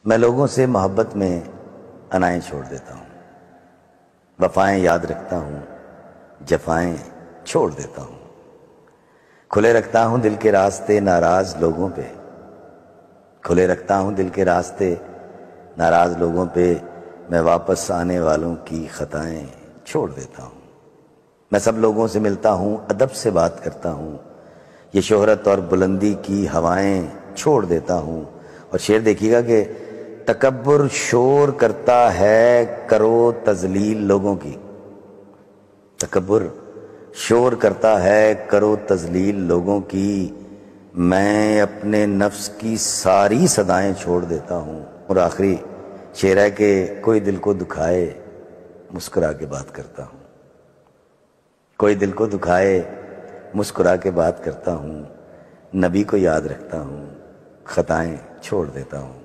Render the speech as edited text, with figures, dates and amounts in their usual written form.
میں لوگوں سے محبت میں انائیں چھوڑ دیتا ہوں، وفائیں یاد رکھتا ہوں، جفائیں چھوڑ دیتا ہوں، کھلے رکھتا ہوں دل کے راستے ناراض لوگوں پہ، کھلے رکھتا ہوں دل کے راستے ناراض لوگوں پہ، میں واپس آنے والوں کی خطائیں چھوڑ دیتا ہوں، میں سب لوگوں سے ملتا ہوں، ادب سے بات کرتا ہوں، یہ شہرت اور بلندی کی ہوائیں چھوڑ دیتا ہوں۔ اور شعر دیکھیے گا کہ تکبر شور کرتا ہے کرو تذلیل لوگوں کی، تکبر شور کرتا ہے کرو تذلیل لوگوں کی، میں اپنے نفس کی ساری صدائیں چھوڑ دیتا ہوں۔ اور آخری شعر ہے کہ کوئی دل کو دکھائے مسکرا کے بات کرتا ہوں، کوئی دل کو دکھائے مسکرا کے بات کرتا ہوں، نبی کو یاد رکھتا ہوں، خطائیں چھوڑ دیتا ہوں۔